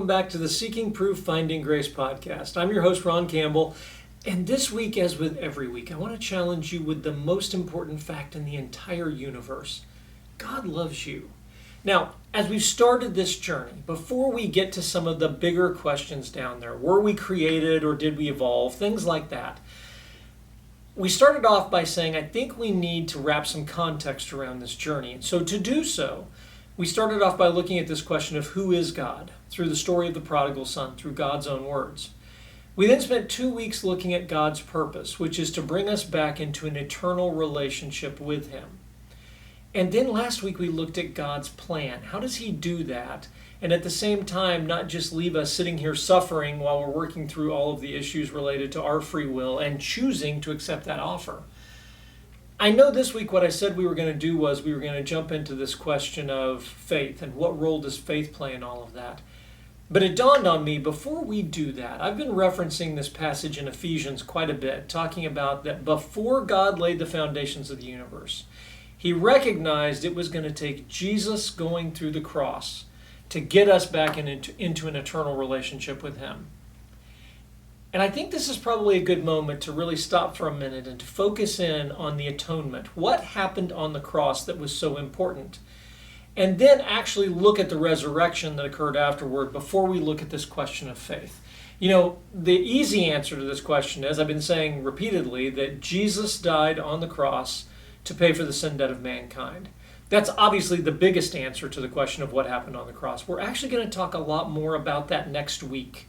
welcome back to the Seeking Proof, Finding Grace podcast. I'm your host, Ron Campbell, and this week, as with every week, I want to challenge you with the most important fact in the entire universe. God loves you. Now, as we've started this journey, before we get to some of the bigger questions down there, were we created or did we evolve, things like that, we started off by saying, I think we need to wrap some context around this journey. And so to do so, we started off by looking at this question of who is God through the story of the prodigal son, through God's own words. We then spent 2 weeks looking at God's purpose, which is to bring us back into an eternal relationship with Him. And then last week we looked at God's plan. How does He do that? And at the same time, not just leave us sitting here suffering while we're working through all of the issues related to our free will and choosing to accept that offer. I know this week what I said we were going to do was we were going to jump into this question of faith and what role does faith play in all of that. But it dawned on me, before we do that, I've been referencing this passage in Ephesians quite a bit, talking about that before God laid the foundations of the universe, He recognized it was going to take Jesus going through the cross to get us back into an eternal relationship with Him. And I think this is probably a good moment to really stop for a minute and to focus in on the atonement. What happened on the cross that was so important? And then actually look at the resurrection that occurred afterward before we look at this question of faith. You know, the easy answer to this question is, I've been saying repeatedly, that Jesus died on the cross to pay for the sin debt of mankind. That's obviously the biggest answer to the question of what happened on the cross. We're actually going to talk a lot more about that next week.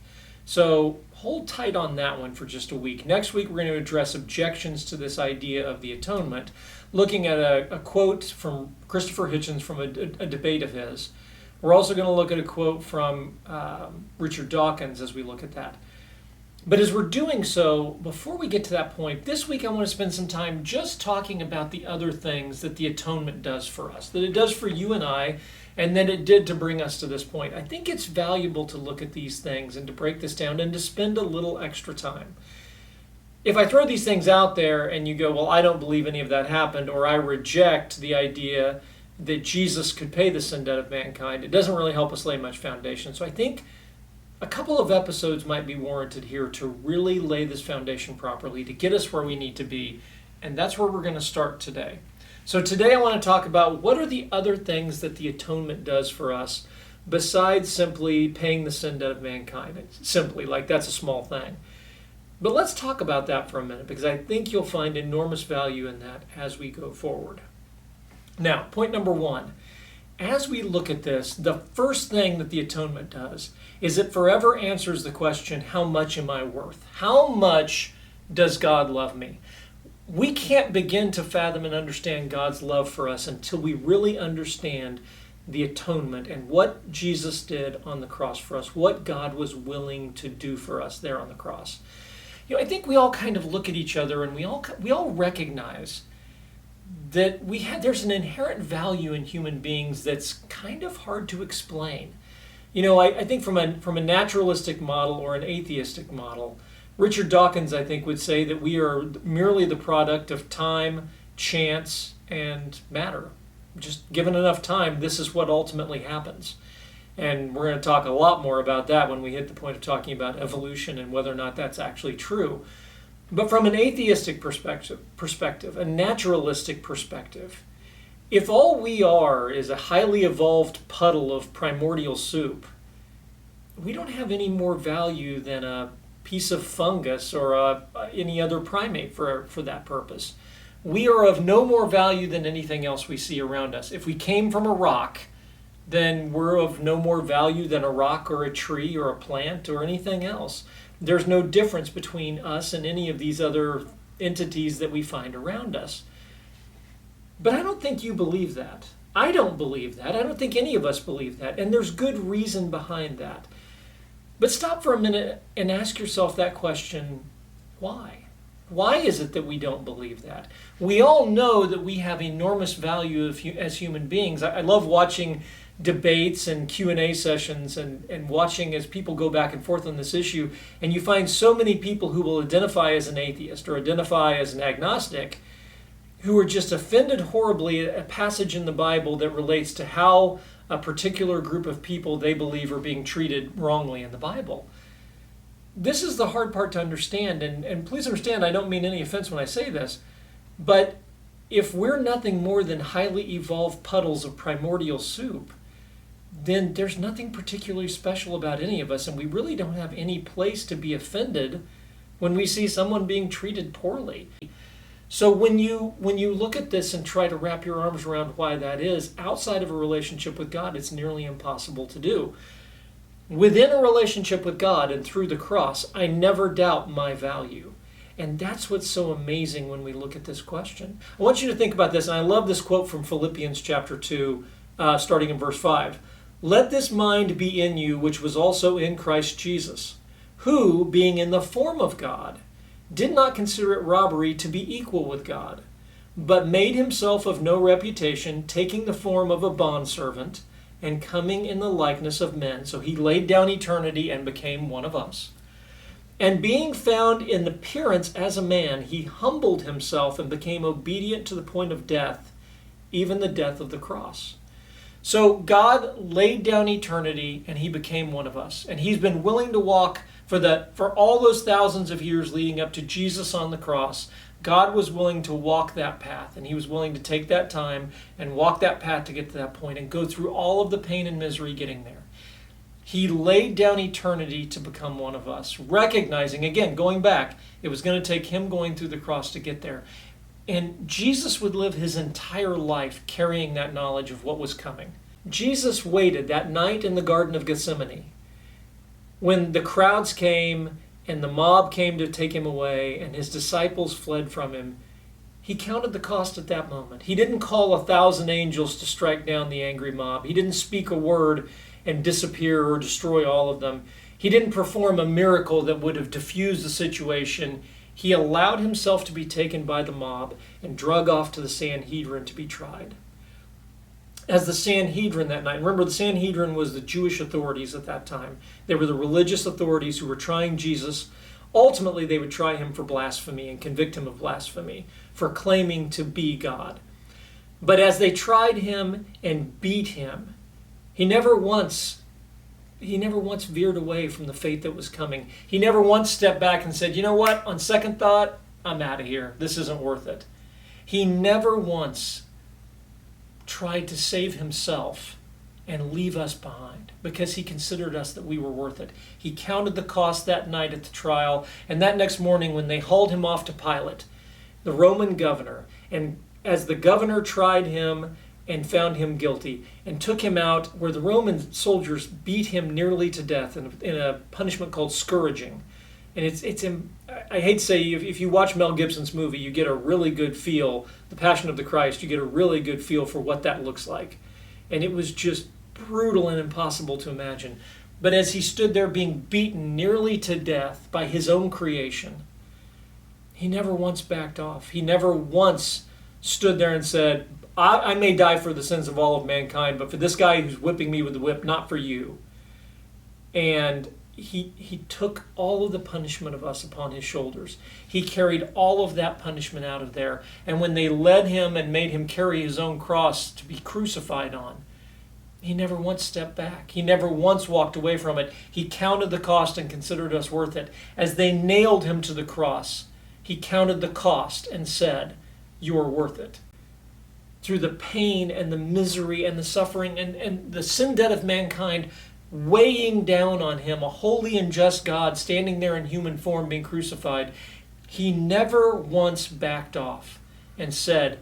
So hold tight on that one for just a week. Next week, we're going to address objections to this idea of the atonement, looking at a quote from Christopher Hitchens from a debate of his. We're also going to look at a quote from Richard Dawkins as we look at that. But as we're doing so, before we get to that point, this week I want to spend some time just talking about the other things that the atonement does for us, that it does for you and I, and that it did to bring us to this point. I think it's valuable to look at these things and to break this down and to spend a little extra time. If I throw these things out there and you go, well, I don't believe any of that happened, or I reject the idea that Jesus could pay the sin debt of mankind, it doesn't really help us lay much foundation. So I think a couple of episodes might be warranted here to really lay this foundation properly, to get us where we need to be. And that's where we're going to start today. So today I want to talk about what are the other things that the atonement does for us besides simply paying the sin debt of mankind. Simply, like that's a small thing. But let's talk about that for a minute, because I think you'll find enormous value in that as we go forward. Now, point number one. As we look at this, the first thing that the atonement does is it forever answers the question, how much am I worth? How much does God love me? We can't begin to fathom and understand God's love for us until we really understand the atonement and what Jesus did on the cross for us, what God was willing to do for us there on the cross. You know, I think we all kind of look at each other and we all recognize that there's an inherent value in human beings that's kind of hard to explain. You know, I think from a naturalistic model or an atheistic model, Richard Dawkins, I think, would say that we are merely the product of time, chance, and matter. Just given enough time, this is what ultimately happens. And we're going to talk a lot more about that when we hit the point of talking about evolution and whether or not that's actually true. But from an atheistic perspective, a naturalistic perspective, if all we are is a highly evolved puddle of primordial soup, we don't have any more value than a piece of fungus or any other primate for that purpose. We are of no more value than anything else we see around us. If we came from a rock, then we're of no more value than a rock or a tree or a plant or anything else. There's no difference between us and any of these other entities that we find around us. But I don't think you believe that. I don't believe that. I don't think any of us believe that. And there's good reason behind that. But stop for a minute and ask yourself that question, why? Why is it that we don't believe that? We all know that we have enormous value as human beings. I love watching debates and Q&A sessions and watching as people go back and forth on this issue, and you find so many people who will identify as an atheist or identify as an agnostic who are just offended horribly at a passage in the Bible that relates to how a particular group of people they believe are being treated wrongly in the Bible. This is the hard part to understand, and please understand, I don't mean any offense when I say this, but if we're nothing more than highly evolved puddles of primordial soup, then there's nothing particularly special about any of us, and we really don't have any place to be offended when we see someone being treated poorly. So when you look at this and try to wrap your arms around why that is, outside of a relationship with God, it's nearly impossible to do. Within a relationship with God and through the cross, I never doubt my value. And that's what's so amazing when we look at this question. I want you to think about this, and I love this quote from Philippians chapter 2, starting in verse 5. Let this mind be in you, which was also in Christ Jesus, who, being in the form of God, did not consider it robbery to be equal with God, but made himself of no reputation, taking the form of a bondservant, and coming in the likeness of men. So he laid down eternity and became one of us. And being found in appearance as a man, he humbled himself and became obedient to the point of death, even the death of the cross. So God laid down eternity and he became one of us. And he's been willing to walk for all those thousands of years leading up to Jesus on the cross. God was willing to walk that path, and he was willing to take that time and walk that path to get to that point and go through all of the pain and misery getting there. He laid down eternity to become one of us, recognizing, again, going back, it was going to take him going through the cross to get there. And Jesus would live his entire life carrying that knowledge of what was coming. Jesus waited that night in the Garden of Gethsemane when the crowds came and the mob came to take him away and his disciples fled from him. He counted the cost at that moment. He didn't call 1,000 angels to strike down the angry mob. He didn't speak a word and disappear or destroy all of them. He didn't perform a miracle that would have diffused the situation. He allowed himself to be taken by the mob and drug off to the Sanhedrin to be tried. As the Sanhedrin that night, remember the Sanhedrin was the Jewish authorities at that time. They were the religious authorities who were trying Jesus. Ultimately, they would try him for blasphemy and convict him of blasphemy for claiming to be God. But as they tried him and beat him, he never once veered away from the faith that was coming. He never once stepped back and said, you know what, on second thought, I'm out of here. This isn't worth it. He never once tried to save himself and leave us behind because he considered us that we were worth it. He counted the cost that night at the trial, and that next morning when they hauled him off to Pilate, the Roman governor, and as the governor tried him and found him guilty and took him out where the Roman soldiers beat him nearly to death in a punishment called scourging. And I hate to say, if you watch Mel Gibson's movie, you get a really good feel, The Passion of the Christ, you get a really good feel for what that looks like. And it was just brutal and impossible to imagine. But as he stood there being beaten nearly to death by his own creation, he never once backed off. He never once stood there and said, I may die for the sins of all of mankind, but for this guy who's whipping me with the whip, not for you. And he took all of the punishment of us upon his shoulders. He carried all of that punishment out of there. And when they led him and made him carry his own cross to be crucified on, he never once stepped back. He never once walked away from it. He counted the cost and considered us worth it. As they nailed him to the cross, he counted the cost and said, you are worth it. Through the pain and the misery and the suffering and the sin debt of mankind weighing down on him, a holy and just God standing there in human form being crucified, he never once backed off and said,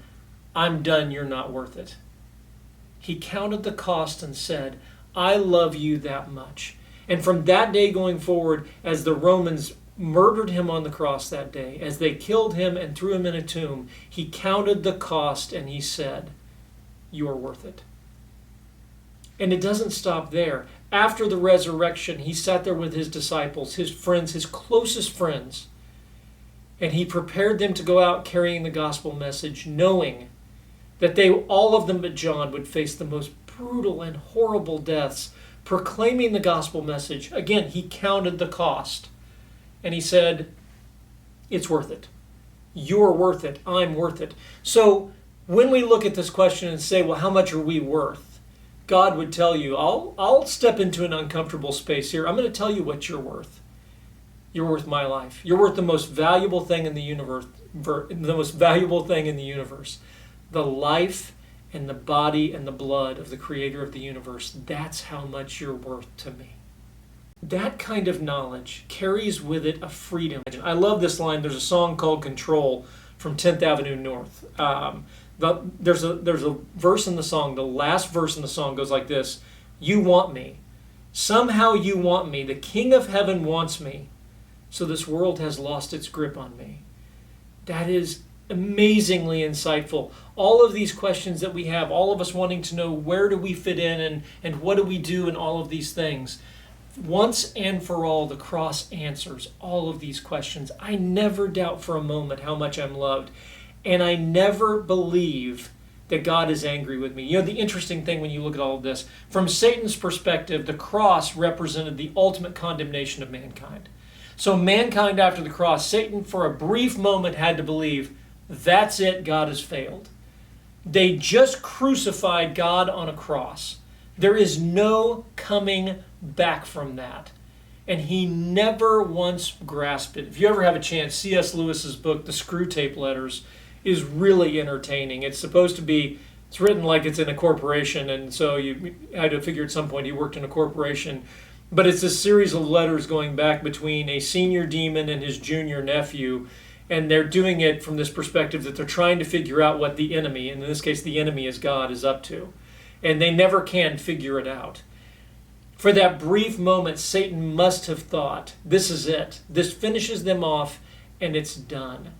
I'm done, you're not worth it. He counted the cost and said, I love you that much. And from that day going forward, as the Romans murdered him on the cross that day, as they killed him and threw him in a tomb, he counted the cost and he said, you are worth it. And it doesn't stop there. After the resurrection, he sat there with his disciples, his friends, his closest friends, and he prepared them to go out carrying the gospel message, knowing that they, all of them but John, would face the most brutal and horrible deaths, proclaiming the gospel message. Again, he counted the cost, and he said, it's worth it. You're worth it. I'm worth it. So when we look at this question and say, well, how much are we worth? God would tell you, I'll step into an uncomfortable space here. I'm going to tell you what you're worth. You're worth my life. You're worth the most valuable thing in the universe. The most valuable thing in the universe. The life and the body and the blood of the creator of the universe. That's how much you're worth to me. That kind of knowledge carries with it a freedom. I love this line. There's a song called Control from 10th Avenue North. There's a verse in the song. The last verse in the song goes like this. You want me. Somehow you want me. The King of Heaven wants me. So this world has lost its grip on me. That is amazingly insightful. All of these questions that we have, all of us wanting to know where do we fit in and what do we do in all of these things. Once and for all, the cross answers all of these questions. I never doubt for a moment how much I'm loved. And I never believe that God is angry with me. You know, the interesting thing when you look at all of this, from Satan's perspective, the cross represented the ultimate condemnation of mankind. So mankind after the cross, Satan for a brief moment had to believe, that's it, God has failed. They just crucified God on a cross. There is no coming back from that. And he never once grasped it. If you ever have a chance, C.S. Lewis's book, The Screw Tape Letters, is really entertaining. It's supposed to be, it's written like it's in a corporation, and so you had to figure at some point he worked in a corporation. But it's a series of letters going back between a senior demon and his junior nephew, and they're doing it from this perspective that they're trying to figure out what the enemy, and in this case the enemy is God, is up to. And they never can figure it out. For that brief moment, Satan must have thought, this is it. This finishes them off, and it's done.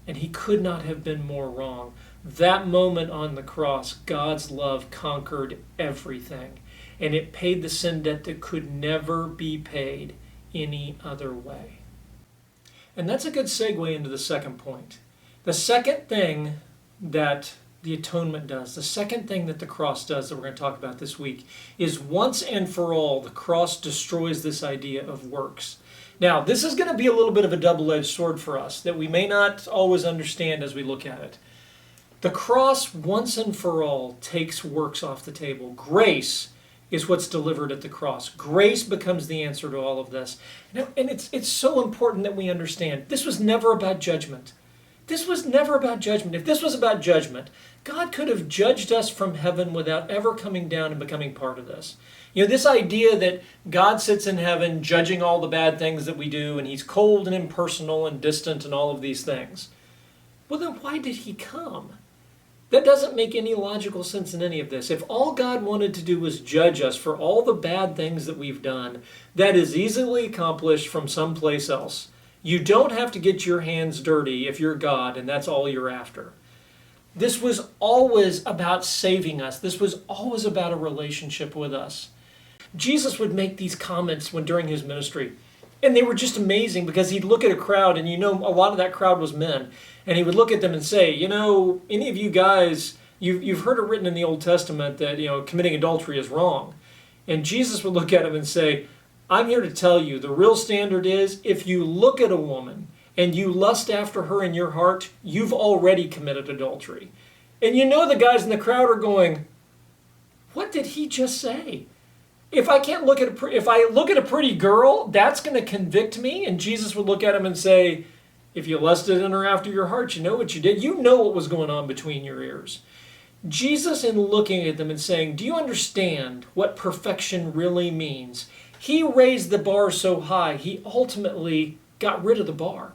And he could not have been more wrong. That moment on the cross, God's love conquered everything. And it paid the sin debt that could never be paid any other way. And that's a good segue into the second point. The second thing that the atonement does, the second thing that the cross does that we're going to talk about this week, is once and for all, the cross destroys this idea of works. Now, this is going to be a little bit of a double-edged sword for us that we may not always understand as we look at it. The cross, once and for all, takes works off the table. Grace is what's delivered at the cross. Grace becomes the answer to all of this. And it's so important that we understand this was never about judgment. This was never about judgment. If this was about judgment, God could have judged us from heaven without ever coming down and becoming part of this. You know, this idea that God sits in heaven judging all the bad things that we do, and he's cold and impersonal and distant and all of these things. Well, then why did he come? That doesn't make any logical sense in any of this. If all God wanted to do was judge us for all the bad things that we've done, that is easily accomplished from someplace else. You don't have to get your hands dirty if you're God and that's all you're after. This was always about saving us. This was always about a relationship with us. Jesus would make these comments during his ministry, and they were just amazing because he'd look at a crowd, and a lot of that crowd was men, and he would look at them and say, any of you guys, you've heard it written in the Old Testament that, committing adultery is wrong. And Jesus would look at them and say, I'm here to tell you, the real standard is if you look at a woman and you lust after her in your heart, you've already committed adultery. And the guys in the crowd are going, what did he just say? If I look at a pretty girl, that's going to convict me. And Jesus would look at him and say, if you lusted in her after your heart, you know what you did. You know what was going on between your ears. Jesus, in looking at them and saying, do you understand what perfection really means? He raised the bar so high, he ultimately got rid of the bar.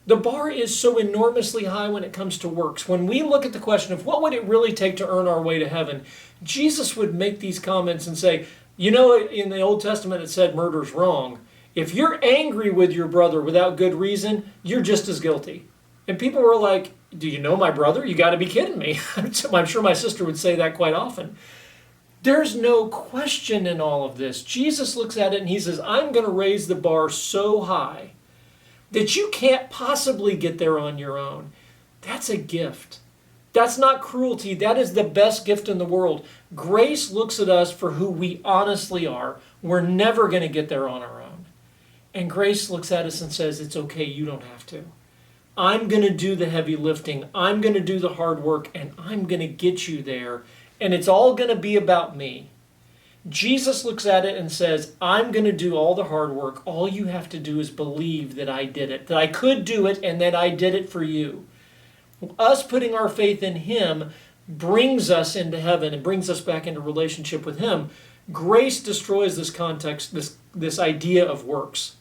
The bar is so enormously high when it comes to works. When we look at the question of what would it really take to earn our way to heaven, Jesus would make these comments and say, in the Old Testament it said murder's wrong. If you're angry with your brother without good reason, you're just as guilty. And people were like, do you know my brother? You got to be kidding me. I'm sure my sister would say that quite often. There's no question in all of this. Jesus looks at it and he says, I'm going to raise the bar so high that you can't possibly get there on your own. That's a gift. That's not cruelty. That is the best gift in the world. Grace looks at us for who we honestly are. We're never going to get there on our own. And grace looks at us and says, it's okay, you don't have to. I'm going to do the heavy lifting. I'm going to do the hard work, and I'm going to get you there. and it's all going to be about me. Jesus looks at it and says, I'm going to do all the hard work. All you have to do is believe that I did it, that I could do it, and that I did it for you. Us putting our faith in him brings us into heaven and brings us back into relationship with him. Grace destroys this context, this idea of works.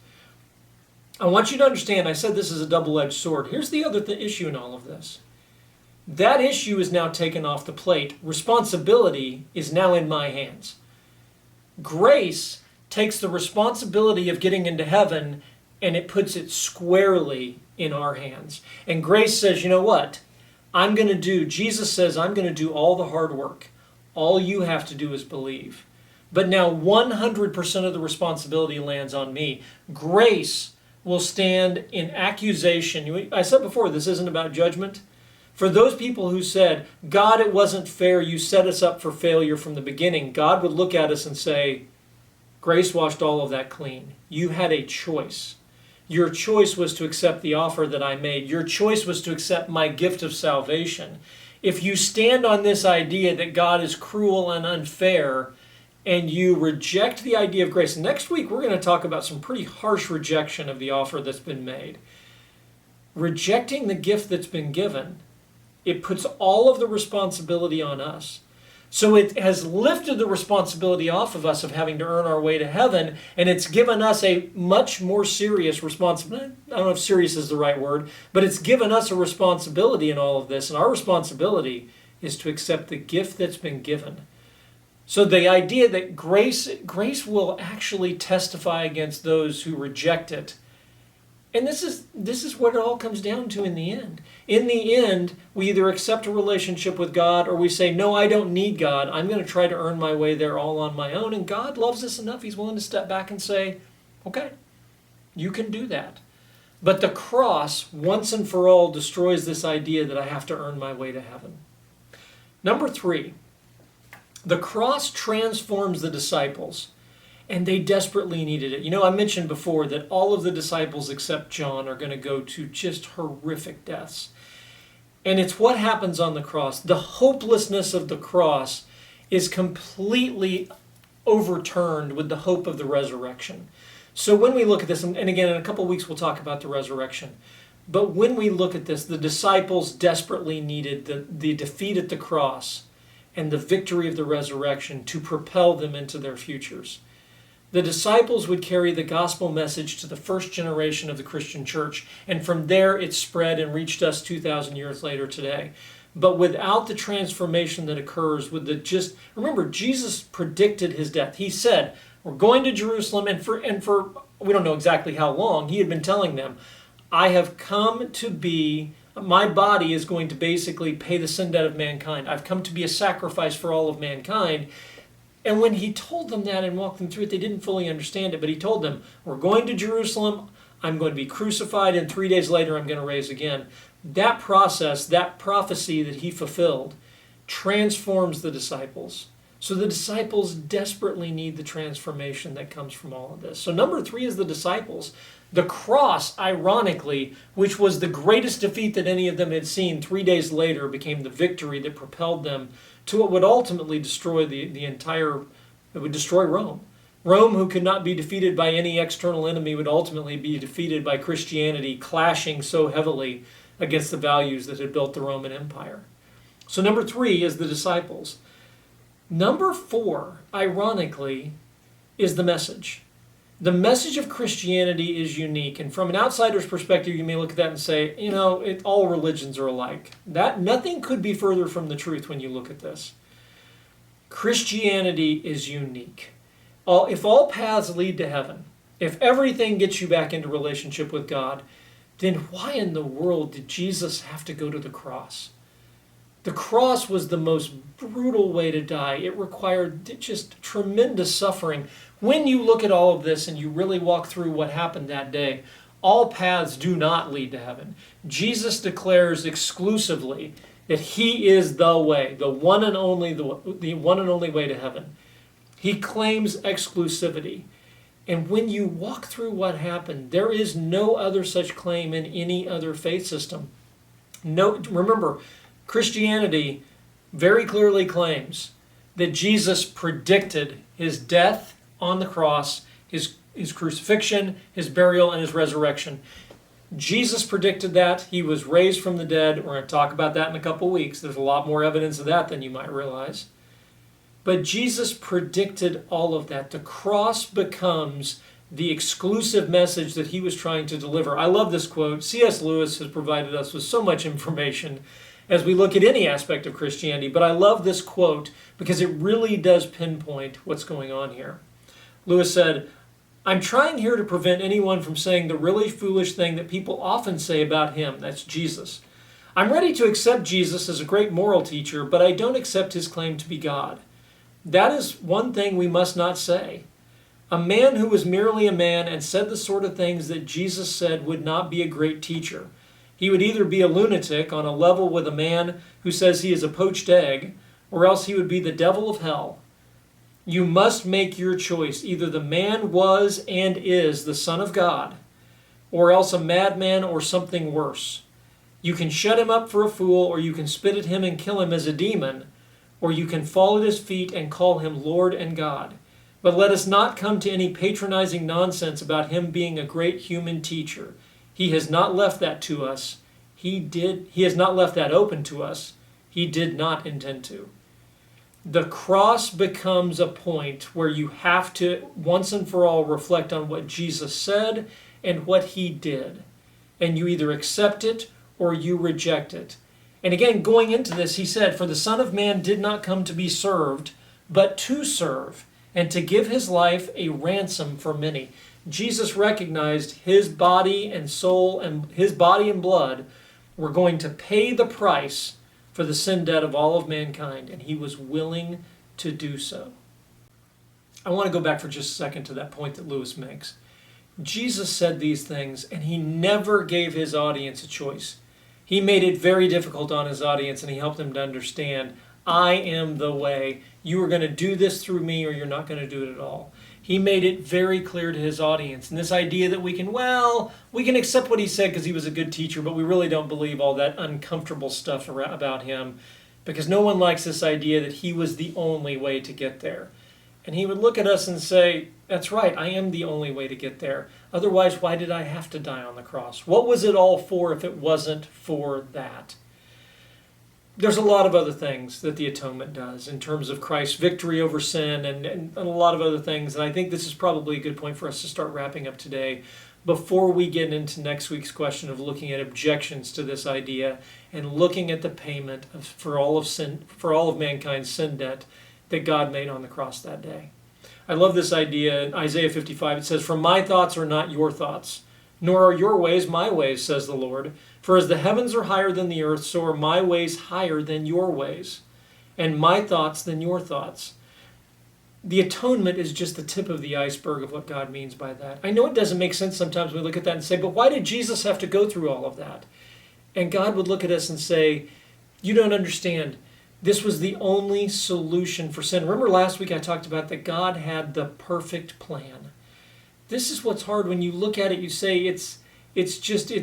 I want you to understand, I said this is a double-edged sword. Here's the other issue in all of this. That issue is now taken off the plate. Responsibility is now in my hands. Grace takes the responsibility of getting into heaven and it puts it squarely in our hands. And grace says, you know what? Jesus says, I'm going to do all the hard work. All you have to do is believe. But now 100% of the responsibility lands on me. Grace will stand in accusation. I said before, this isn't about judgment. For those people who said, God, it wasn't fair, you set us up for failure from the beginning, God would look at us and say, Grace washed all of that clean. You had a choice. Your choice was to accept the offer that I made. Your choice was to accept my gift of salvation. If you stand on this idea that God is cruel and unfair, and you reject the idea of grace, next week we're going to talk about some pretty harsh rejection of the offer that's been made. Rejecting the gift that's been given, it puts all of the responsibility on us. So it has lifted the responsibility off of us of having to earn our way to heaven, and it's given us a much more serious responsibility. I don't know if serious is the right word, but it's given us a responsibility in all of this, and our responsibility is to accept the gift that's been given. So the idea that grace will actually testify against those who reject it. And this is what it all comes down to in the end. In the end, we either accept a relationship with God or we say, no, I don't need God. I'm going to try to earn my way there all on my own. And God loves us enough. He's willing to step back and say, okay, you can do that. But the cross, once and for all, destroys this idea that I have to earn my way to heaven. Number 3, the cross transforms the disciples. And they desperately needed it. I mentioned before that all of the disciples except John are going to go to just horrific deaths. And it's what happens on the cross. The hopelessness of the cross is completely overturned with the hope of the resurrection. So when we look at this, and again, in a couple of weeks we'll talk about the resurrection. But when we look at this, the disciples desperately needed the defeat at the cross and the victory of the resurrection to propel them into their futures. The disciples would carry the gospel message to the first generation of the Christian church, and from there it spread and reached us 2,000 years later today. But without the transformation that occurs, remember, Jesus predicted his death. He said, we're going to Jerusalem, and for we don't know exactly how long, he had been telling them, I have come to be, my body is going to basically pay the sin debt of mankind. I've come to be a sacrifice for all of mankind. And when he told them that and walked them through it, they didn't fully understand it. But he told them, we're going to Jerusalem. I'm going to be crucified, and 3 days later I'm going to rise again. That process, that prophecy that he fulfilled, transforms the disciples. So the disciples desperately need the transformation that comes from all of this. So number 3 is the disciples. The cross, ironically, which was the greatest defeat that any of them had seen, 3 days later became the victory that propelled them to what would ultimately destroy it would destroy Rome. Rome, who could not be defeated by any external enemy, would ultimately be defeated by Christianity clashing so heavily against the values that had built the Roman Empire. So number 3 is the disciples. Number 4, ironically, is the message. The message of Christianity is unique, and from an outsider's perspective, you may look at that and say, all religions are alike. Nothing could be further from the truth when you look at this. Christianity is unique. If all paths lead to heaven, if everything gets you back into relationship with God, then why in the world did Jesus have to go to the cross? The cross was the most brutal way to die. It required just tremendous suffering. When you look at all of this and you really walk through what happened that day, all paths do not lead to heaven. Jesus declares exclusively that he is the way, the one and only way to heaven. He claims exclusivity. And when you walk through what happened, there is no other such claim in any other faith system. Remember, Christianity very clearly claims that Jesus predicted his death on the cross, his crucifixion, his burial, and his resurrection. Jesus predicted that. He was raised from the dead. We're going to talk about that in a couple weeks. There's a lot more evidence of that than you might realize. But Jesus predicted all of that. The cross becomes the exclusive message that he was trying to deliver. I love this quote. C.S. Lewis has provided us with so much information as we look at any aspect of Christianity, but I love this quote because it really does pinpoint what's going on here. Lewis said, "I'm trying here to prevent anyone from saying the really foolish thing that people often say about him," that's Jesus. "I'm ready to accept Jesus as a great moral teacher, but I don't accept his claim to be God. That is one thing we must not say. A man who was merely a man and said the sort of things that Jesus said would not be a great teacher. He would either be a lunatic on a level with a man who says he is a poached egg, or else he would be the devil of hell. You must make your choice. Either the man was and is the Son of God, or else a madman or something worse. You can shut him up for a fool, or you can spit at him and kill him as a demon, or you can fall at his feet and call him Lord and God. But let us not come to any patronizing nonsense about him being a great human teacher. He has not left that to us. He has not left that open to us. He did not intend to." The cross becomes a point where you have to once and for all reflect on what Jesus said and what he did. And you either accept it or you reject it. And again, going into this, he said, "For the Son of Man did not come to be served, but to serve, and to give his life a ransom for many." Jesus recognized his body and soul and his body and blood were going to pay the price for the sin debt of all of mankind, and he was willing to do so. I want to go back for just a second to that point that Lewis makes. Jesus said these things, and he never gave his audience a choice. He made it very difficult on his audience, and he helped them to understand, I am the way. You are going to do this through me, or you're not going to do it at all. He made it very clear to his audience. And this idea that we can accept what he said because he was a good teacher, but we really don't believe all that uncomfortable stuff about him, because no one likes this idea that he was the only way to get there. And he would look at us and say, that's right, I am the only way to get there. Otherwise, why did I have to die on the cross? What was it all for if it wasn't for that? There's a lot of other things that the atonement does in terms of Christ's victory over sin and a lot of other things. And I think this is probably a good point for us to start wrapping up today before we get into next week's question of looking at objections to this idea and looking at the payment for all of mankind's sin debt that God made on the cross that day. I love this idea in Isaiah 55. It says, "For my thoughts are not your thoughts, nor are your ways my ways, says the Lord. For as the heavens are higher than the earth, so are my ways higher than your ways, and my thoughts than your thoughts." The atonement is just the tip of the iceberg of what God means by that. I know it doesn't make sense sometimes when we look at that and say, but why did Jesus have to go through all of that? And God would look at us and say, you don't understand. This was the only solution for sin. Remember last week I talked about that God had the perfect plan. This is what's hard when you look at it. You say it's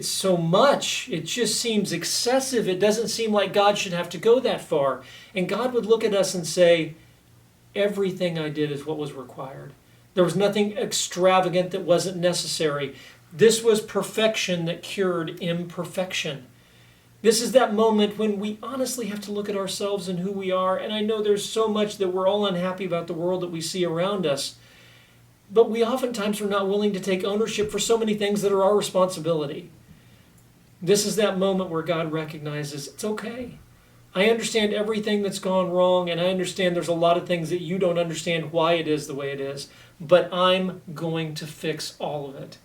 so much. It just seems excessive. It doesn't seem like God should have to go that far. And God would look at us and say, everything I did is what was required. There was nothing extravagant that wasn't necessary. This was perfection that cured imperfection. This is that moment when we honestly have to look at ourselves and who we are. And I know there's so much that we're all unhappy about the world that we see around us. But we oftentimes are not willing to take ownership for so many things that are our responsibility. This is that moment where God recognizes, it's okay. I understand everything that's gone wrong, and I understand there's a lot of things that you don't understand why it is the way it is, but I'm going to fix all of it.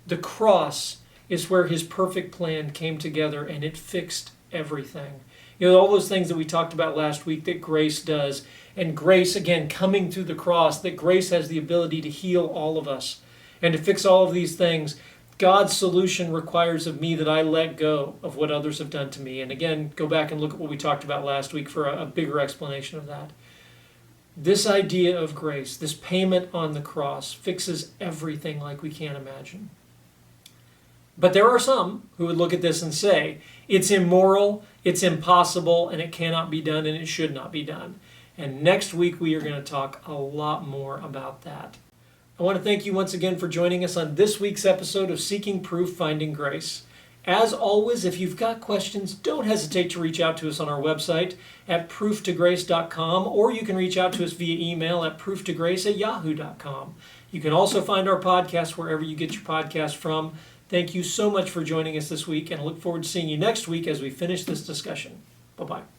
The cross is where his perfect plan came together, and it fixed everything. You know, all those things that we talked about last week that grace does, and grace, again, coming through the cross, that grace has the ability to heal all of us and to fix all of these things. God's solution requires of me that I let go of what others have done to me. And again, go back and look at what we talked about last week for a bigger explanation of that. This idea of grace, this payment on the cross, fixes everything like we can't imagine. But there are some who would look at this and say, it's immoral, it's impossible, and it cannot be done, and it should not be done. And next week we are going to talk a lot more about that. I want to thank you once again for joining us on this week's episode of Seeking Proof, Finding Grace. As always, if you've got questions, don't hesitate to reach out to us on our website at prooftograce.com, or you can reach out to us via email at prooftograce@yahoo.com. You can also find our podcast wherever you get your podcast from. Thank you so much for joining us this week, and I look forward to seeing you next week as we finish this discussion. Bye-bye.